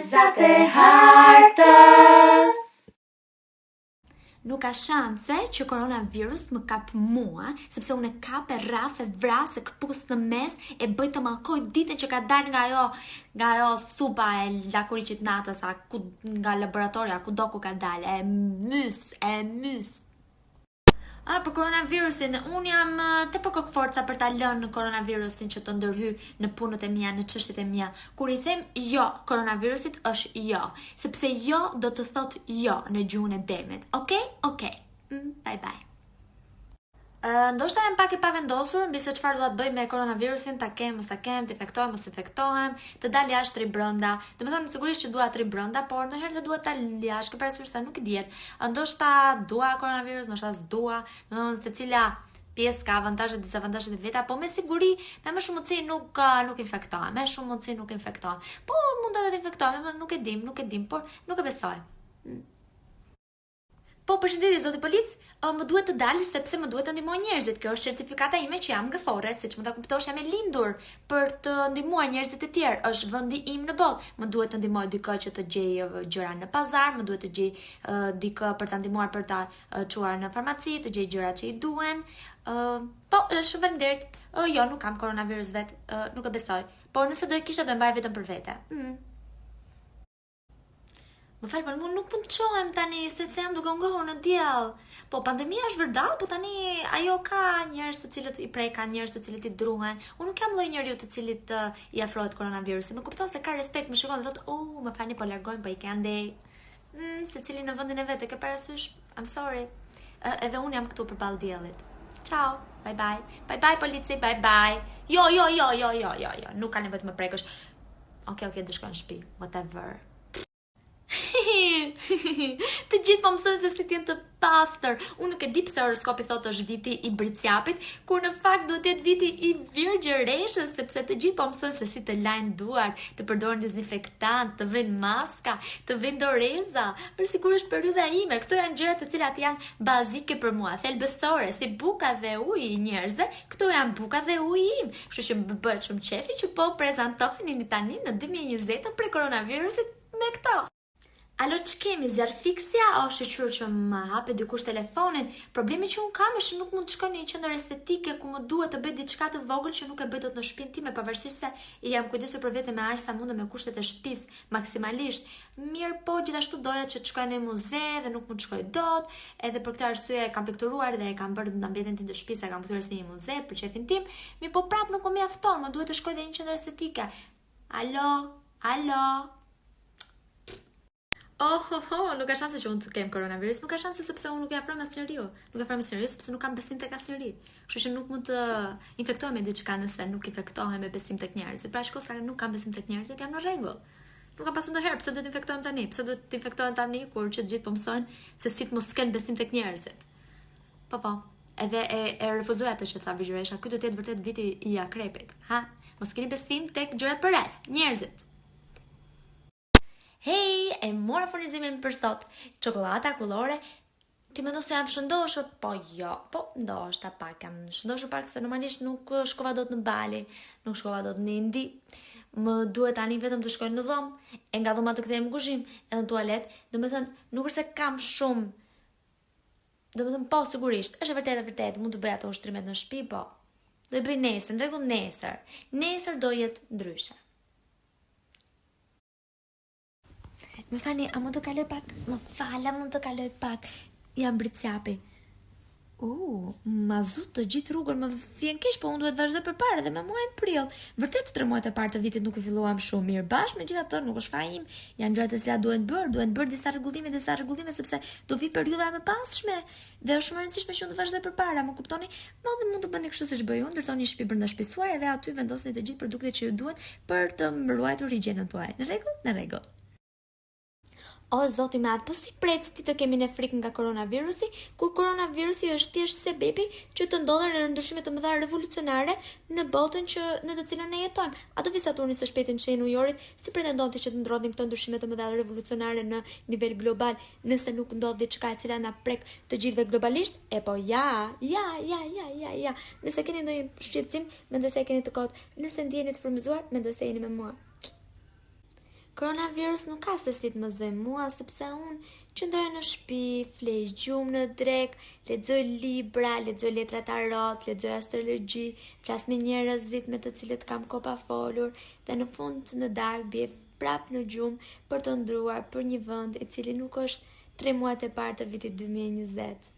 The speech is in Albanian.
Vlezat e hartës. Nuk ka shanse që koronavirus më kap mua, sepse unë kap e rraf e vras e këpus në mes e bëj të mallkoj ditën që ka dalë nga ajo supa e lakuricit natës, nga laboratoria, kudo ku ka dalë, e mys. Për koronavirusin, unë jam të përkok forca për ta lënë koronavirusin që të ndërhy në punët e mia, në çështjet e mia. Kur i them jo koronavirusit, është jo, sepse jo do të thot jo në gjuhën e demit. Okej. Bye bye. Ndoshta jam pak e pavendosur mbi se çfarë dua të bëj me koronavirusin, ta kem, mos ta kem, të infektohem, mos infektohem, të dal jashtë tri brenda. Domethënë sigurisht që dua tri brenda, por ndonjëherë të dua të dal jashtë, ke parasysh se nuk e diet. Ndoshta dua koronavirus, ndoshta s'dua. Domethënë secila pjesë ka avantazhe dhe dizavantazhe të veta, po me siguri me më shumë mundësi nuk infektohem, me shumë mundësi nuk infektohem. Po mund të infektohem, nuk e dim, por nuk e besoj. Po, përshëndetje zoti polic, më duhet të dalë sepse më duhet të ndihmoj njerëzit. Kjo është certifikata ime që jam gëfore, siç më ta kuptosh, jam e lindur për të ndihmuar njerëzit e tjerë. Është vendi im në botë. Më duhet të ndihmoj dikë që të gjej gjëra në pazar, më duhet të gjej dikë për ta ndihmuar për ta çuar në farmaci, të gjej gjërat që i duhen. Po, shumë faleminderit. Jo, nuk kam koronavirus vet, nuk e besoj. Por nëse do e kisha do e mbaj vetëm për vete. Më falë, por nuk mund të qohem tani, sepse jam duke ngrohur në diell. Po, pandemia është vërdall, po tani ajo ka njerëz të cilët i prej, ka njerëz të cilët i druhen. Unë nuk jam lloj njeriu të cilit i afrohet koronavirusi. Më kupton se ka respekt, më shikon dhe thotë, më falni, po largojmë, po i ke andej. Secili në vendin e vet, e ke parasysh? I'm sorry. Edhe unë jam këtu përballë diellit. Ciao, bye bye. Bye bye polici, bye bye. Jo. Nuk ka nevojë të më prekësh. Okej, do shkoj në shtëpi, whatever. Të gjithë po mësojnë se si t'jenë të pastër. Unë nuk e di pse horoskopi thotë është viti i bricjapit, kur në fakt duhet të jetë viti i virgjëreshës, sepse të gjithë po mësojnë se si të lajnë duart, të përdorin dezinfektant, të vënë maska, të vënë doreza. Për sigurisht periudha ime, këto janë gjërat të cilat janë bazike për mua, thelbësore, si buka dhe uji i njerëzve, këto janë buka dhe uji im. Kështu që më bëhet shumë qefi që po prezantoheni tani në 2020 për koronavirusit me këto. Alo, që kemi, zjarë fiksja, shqyqyru që më hape dikush telefonin. Problemi që unë kam është që nuk mund të shkoj në një qendër estetike ku më duhet të bëj diçka të vogël që nuk e bëj dot në shtëpinë time, pavarësisht se i jam kujdesur për vete me aq sa mundem me kushtet e shtëpisë maksimalisht. Mirë, po gjithashtu doja që të shkoj në muze dhe nuk mund të shkoj dot, edhe për këtë arsye kam pikturuar dhe e kam bërë në ambientin tim të shtëpisë, e kam kthyer si një muze për çefin tim. Mirë, po prap nuk më mjafton, më duhet të shkoj në një qendër estetike. Alo. Nuk ka shanse që unë të kem koronavirus, nuk ka shanse sepse unë nuk e afroj me asnjëriu. Nuk e afroj me asnjëriu sepse nuk kam besim tek asnjëri. Kështu që nuk mund të infektohem me diçka nëse nuk infektohem me besim tek njerëzit. Pra shko sa nuk kam besim tek njerëzit, jam në rregull. Nuk kam pasur ndonjëherë pse duhet të infektohem tani? Pse duhet të infektohem tani kur që të gjithë po mësojnë se si të mos kenë besim tek njerëzit? Po. Edhe e refuzoj atë që tha Vigjuresha. Ky do të jetë vërtet viti i akrepit, ha? Mos keni besim tek gjërat përreth, njerëzit. Hej, e mora furnizimin për sot. Çokolata kullore. Ti mendon se jam shëndoshur? Po jo, po ndoshta pak jam shëndoshur pak se normalisht nuk shkova dot në Bali, nuk shkova dot në Indi. Më duhet tani vetëm të shkoj në dhomë, e nga dhoma të kthehem në kuzhinë, edhe në tualet. Domethënë, nuk është se kam shumë. Domethënë, po sigurisht, është e vërtet, mund të bëj ato ushtrimet në shtëpi, po. Do i bëj nesër, në rregull nesër. Nesër do jetë ndryshe. Më falni, a mund të kaloj pak? Më fal, a mund të kaloj pak? Jam bricjapi. Mazut të gjithë rrugën më vjen keq, po unë duhet vazhdoj përpara dhe me muajin prill. Vërtet 3 muajt e parë të vitit nuk u filluam shumë mirë bashkë, megjithatë nuk është faji im. Janë gjëra të cilat duhen bërë disa rregullime sepse do vi periudha e mëpasshme dhe është shumë e rëndësishme që unë të vazhdoj përpara, më kuptoni? Madje mund të bëni kështu siç bëj unë, ndërtoni një shtëpi brenda shtëpisë suaj dhe aty vendosni të gjithë produktet që ju duhen për të ruajtur higjienën tuaj. Në rregull? O, zoti me atë, po si prec ti të kemi në frikë nga koronavirusi, kur koronavirusi është thjesht sebepi që të ndodhen ndryshime të mëdha revolucionare në botën në të cilën ne jetojmë. A do vi Saturni së shpejti në qiellin e ujërit, si pretendonte që të ndrodhin këto ndryshime të mëdha revolucionare në nivel global, nëse nuk ndodh diçka e cila na prek të gjithëve globalisht? E po ja. Nëse keni ndonjë shqetësim, mendoj se e keni të kot. Nëse ndjeni të frymëzuar, mendoj se jeni me mua. Koronavirus nuk ka se si të më zëj mua, sepse unë qëndroj në shtëpi, flej gjumë në drek, lexoj libra, lexoj letra tarot, lexoj astrologji, flas me njerëzit me të cilët kam kohë pa folur, dhe në fund në darkë bie prap në gjumë për të ndruar për një vend i cili nuk është 3 muajt e parë të vitit 2020.